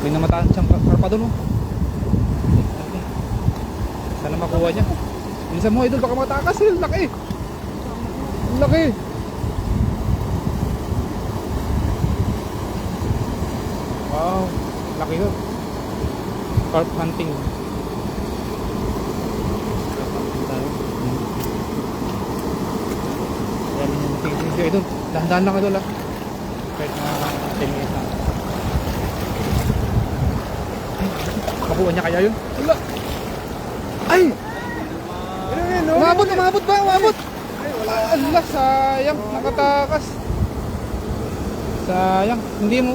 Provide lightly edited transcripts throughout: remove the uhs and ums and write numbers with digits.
May namataan siyang karpa doon, oh. Sana makuha niya. Bilisan mo, idol, baka matakas. Laki. Laki. Wow, laki yun. Carp hunting. Carp hunting tayo. Marami niya natingin siya, idol. Dahan-dahan lang, idol, ah. Kahit na 10 minutes na. Makuha niya kaya yun? Wala. Ay! Umabot, umabot ba? Umabot! Allah, sayang. Nakatakas. Sayang. Hindi mo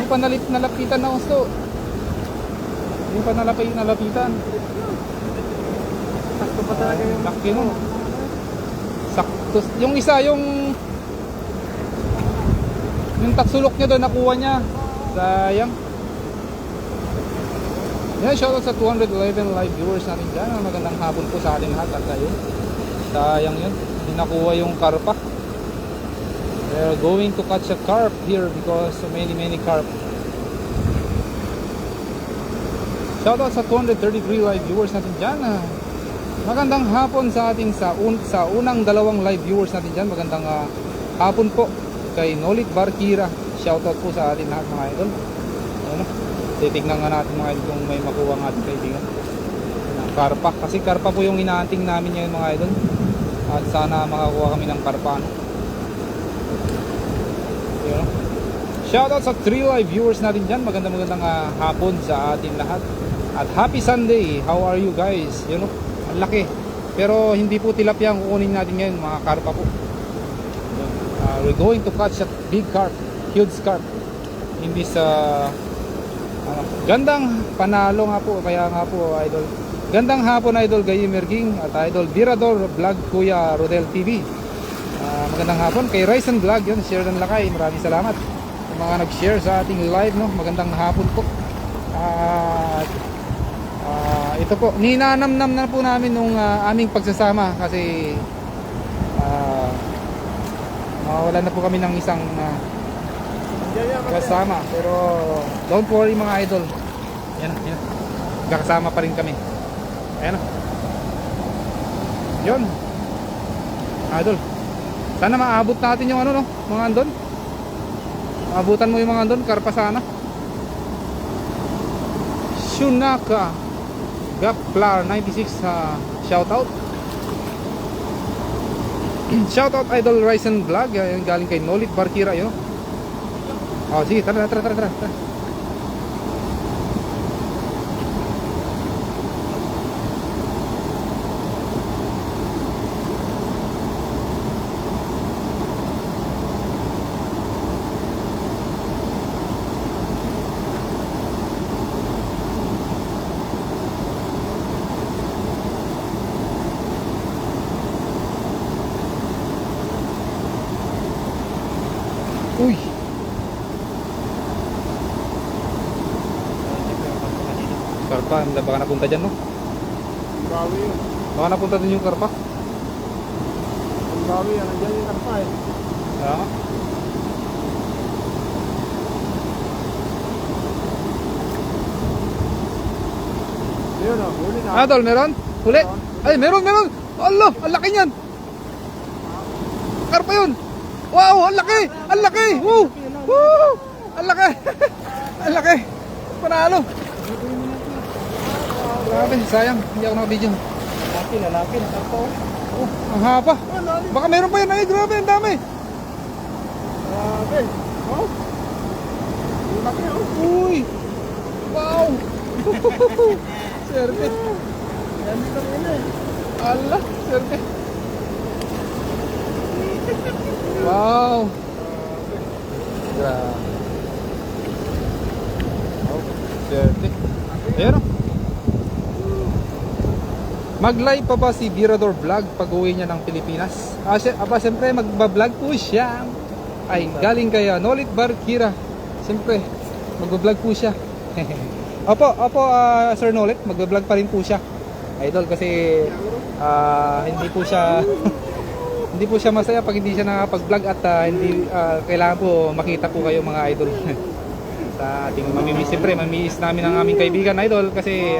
pa nalapitan na gusto. Hindi mo pa nalapitan. Sakto pa talaga yung laki nun. Sakto. Yung isa, yung tatsulok niya doon, nakuha niya. Sayang. Yan, shoutout sa 211 live viewers natin dyan. Magandang hapon po sa ating lahat. At ayun, sayang yun. Hindi nakuha yung karpa. We're going to catch a carp here because so many carp. Shoutout sa 233 live viewers natin dyan. Magandang hapon sa ating sa unang dalawang live viewers natin dyan. Magandang hapon po kay Nolit Barkira. Shoutout po sa ating lahat, mga idol. Ano? Titignan nga natin, mga idol, kung may makuha ng ating kaibigan ng karpa. Kasi karpa po yung inaanting namin ngayon, mga idol. At sana makakuha kami ng karpa, no? Yun. Shoutout sa 3 live viewers natin dyan. Magandang hapon sa ating lahat. At happy Sunday. How are you guys? Yun, no? Ang laki. Pero hindi po tilapia ang kukunin natin ngayon, mga karpa po. We're going to catch a big carp, huge carp in this gandang panalo nga po. Kaya nga po, idol, gandang hapon, idol Gayimer King at idol Virador Vlog, Kuya Rodel TV. Magandang hapon kay Rise and Vlog, yun, share ng lakay. Maraming salamat sa mga nag-share sa ating live, no? Magandang hapon po. Ito po, ninanamnam na po namin nung aming pagsasama kasi wala na po kami ng isang kasama. Pero don't worry, mga idol. Yan. Kakasama pa rin kami. Ayan o. Yun, idol, sana maabot natin yung ano, no, mga andon. Maabutan mo yung mga andon, karpa sana. Shunaka Gaplar 96, shoutout. Shoutout idol Ryzen Vlog, yung galing kay Nolit Barkira, yun. Oh, sige, tara. Uy. Karpa, baka napunta dyan, no? bawi yun. Baka napunta din yung karpa. Ang bawi yan, nandiyan yung karpa eh. Yeah. Yun o, huli na. Tol, meron? Huli? Ay, meron! Allah, ang laki niyan! Karpa yun! Wow, ang laki! Ang laki! Woo! Woo! Ang laki! Ang laki! Panalo! Grabe, sayang, hindi ako naka-video. Lalaki, nakarpa o. Oh, ang haba. Baka meron pa yun. Ay, grabe, ang dami. Grabe. Oh. Ang laki o. Uy! Wow! Serte. Yan dito muna eh. Allah, serte. Wow! Grabe. Oh, serte. Ayan o. Mag-live pa ba si Virador Vlog pag uwi niya ng Pilipinas? Siyempre magbablog po siya. Ay, galing kay Nolit Barkira. Siyempre, magbablog po siya. Opo, Sir Nolit, magbablog pa rin po siya. Idol, kasi hindi po siya hindi po siya masaya pag hindi siya nakapag-vlog at hindi kailangan po makita po kayo, mga idol. sa ating mamimiss. Siyempre, mamimiss namin ang aming kaibigan idol kasi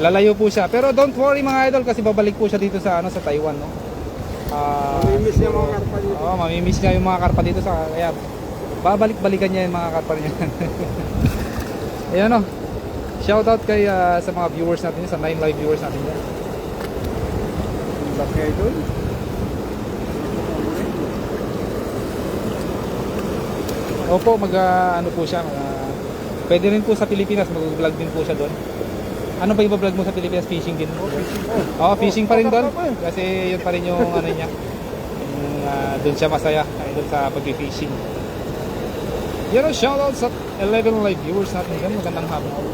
lalayo po siya. Pero don't worry mga idol kasi babalik po siya dito sa sa Taiwan, no. Mamimiss niya mga karpa dito. Oo, mamimiss niya yung mga karpa dito sa kaya babalik-balikan niya yung mga karpa niya. Ayan, no. Shoutout kay sa mga viewers natin, sa 9 live viewers natin dyan. Laki idol. Opo, ano po siya, pwede rin po sa Pilipinas, mag-vlog din po siya doon. Ano pa i-vlog mo sa Pilipinas? Fishing din? Oo, fishing pa rin doon. Kasi yun pa rin yung ano niya. Yung, doon siya masaya, doon sa pag-fishing. Yan ang shoutout sa 11 live viewers natin dyan. Magandang hapon.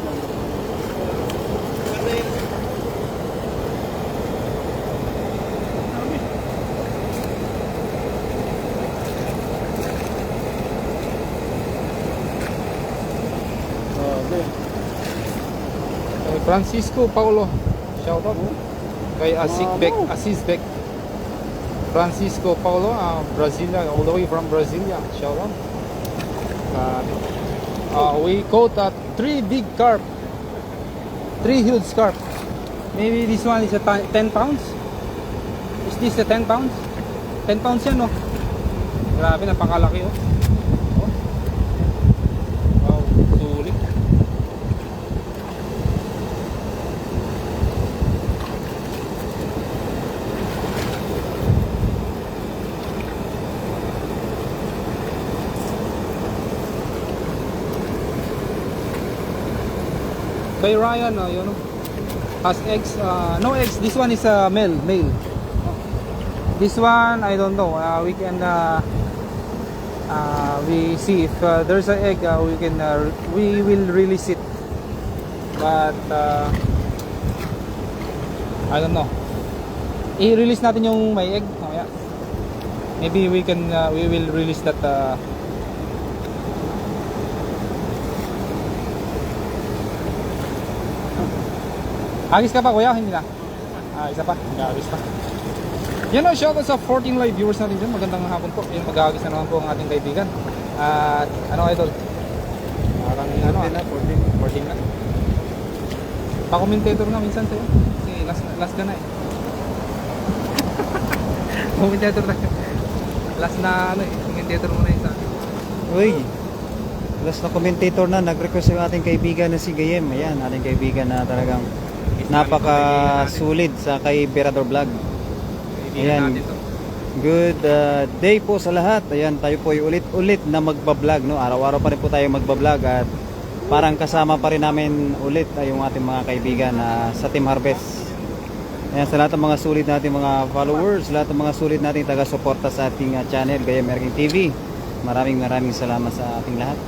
Francisco Paulo, shoutout kay Asisbek Francisco Paulo, Brasilia, all the way from Brasilia, shoutout. We caught 3 big carp, 3 huge carp. Maybe this one is a 10 pounds. Is this a 10 pounds? 10 pounds yan, no? Grabe, napakalaki, oh. Wow, sulit. Kay Ryan, yun, has eggs, no eggs. This one is male. This one, I don't know. We can we see if there's an egg. We will release it. But I don't know. I-release natin yung may egg. Oh, yeah. Maybe we will release that. Agis ka pa kuya? Hindi na? Isa pa? Agis pa. Yan o, shoutout sa 14 live viewers natin dyan. Magandang hapon po. Yan, mag-agis na naman po ang ating kaibigan. At ano idol? Parang 14 na. Pa-commentator nga minsan sa'yo. Kasi last ka na eh. Commentator na. Last na commentator mo na yun sa akin. Uy, last na commentator na, nag-request yung ating kaibigan na si Gayem. Ayan, ating kaibigan na talagang napaka-sulit sa kay Berador Vlog. Ayan, good day po sa lahat. Ayan, tayo po ay ulit-ulit na magbablog, no? Araw-araw pa rin po tayo magbablog at parang kasama pa rin namin ulit yung ating mga kaibigan sa Team Harvest. Ayan, sa lahat ng mga sulit natin mga followers, lahat ng mga sulit natin taga-suporta sa ating channel, Gayem Erking TV. Maraming salamat sa ating lahat.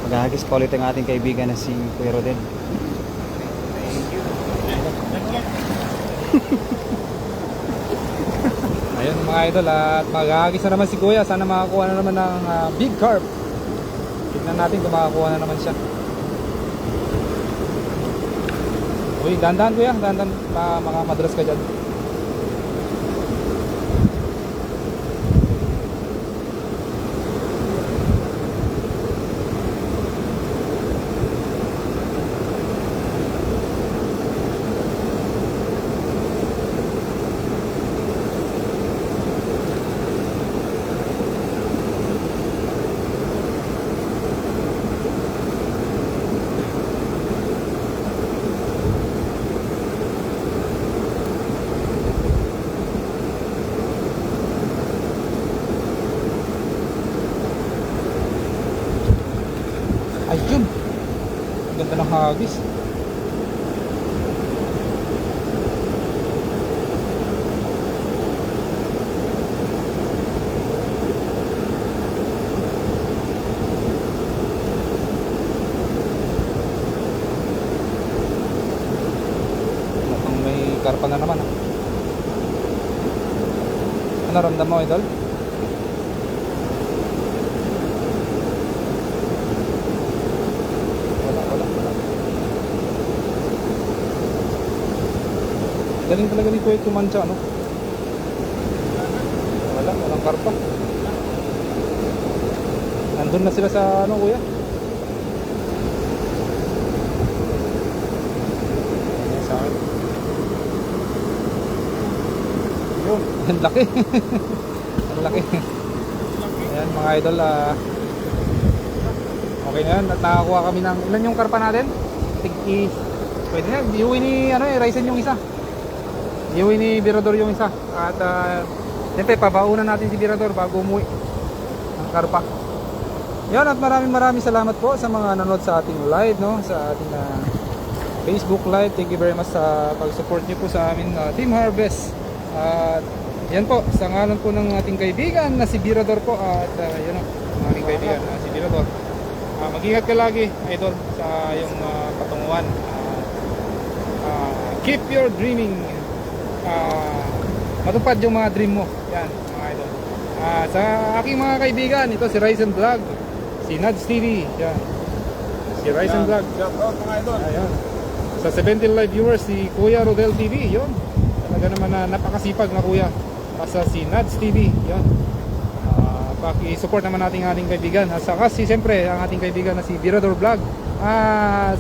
Maghahagis pa ulit ang ating kaibigan na si Kuya Rodel. Ayun mga idol, at maghahagis na naman si Kuya. Sana makakuha na naman ng big carp. Tignan natin kung makakuha na naman siya. Uy, dandan Kuya, dandan, makamadras ka dyan. Ayun, ganda ng hagis. Mukhang may karpa na naman. Ano ramdam mo, idol? Galing talaga ni Kuya tumansya, no? Walang karpa. Nandun na sila sa ano kuya? Sa akin. Yun. Ang laki. Ang laki. Ayan mga idol, okay na yan. At nakakuha kami ng, ilan yung karpa natin? Tig-i. Pwede na, iuwi ni Ryzen yung isa. Iuwi ni Virador yung isa. At siyempre, pabaunan natin si Virador bago umuwi ng karpa. Yan, at maraming salamat po sa mga nanonood sa ating live, no? Sa ating Facebook live. Thank you very much sa pag-support niyo po sa amin, Team Harvest. At yan po, sa ngalan po ng ating kaibigan na si Virador po. At yan o, ang aming kaibigan na si Virador. Mag-ingat ka lagi, idol, sa iyong patunguhan. Keep your dreaming. Matupad yung mga dream mo. Yan, mga idol. Sa aking mga kaibigan, ito si Ryzen Vlog, si Nads TV, yan. Si Ryzen Vlog. Shout out mga idol. Ayan. Sa 70 live viewers, si Kuya Rodel TV, yun. Talaga naman na napakasipag na kuya. Sa si Nads TV, yun. Paki-support naman natin ang ating kaibigan. Saka siyempre, ang ating kaibigan na si Virador Vlog.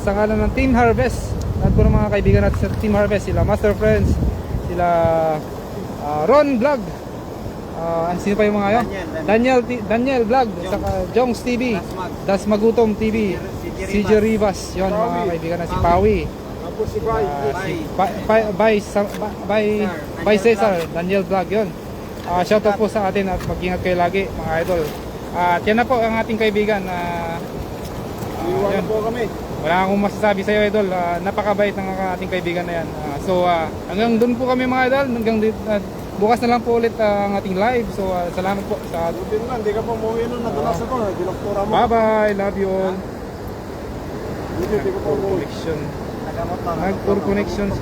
Sa ngalan ng Team Harvest, lahat po ng mga kaibigan natin sa Team Harvest, sila Master Friends, sila Ron Vlog, sino pa yung mga yun? Daniel Vlog, saka Jongs TV, Das Magutom TV, si Rivas, yun mga kaibigan na si Pawi, Tapos si Bay. By Cesar, Daniel Vlog, yun. Shoutout po sa atin at mag-ingat kayo lagi mga idol. At yan na po ang ating kaibigan. Iwan po kami. Wala akong masasabi sa iyo idol. Napakabait ng ating kaibigan na yan. Hanggang doon po kami mga idol. Hanggang bukas na lang po ulit ang ating live. So salamat po sa Buti na, hindi ka pa umuwi nun. Nadulas ako. Dinoktora mo. bye bye. Love you all. Buti, hindi ka pa umuwi. Connection. Nag-poor connections.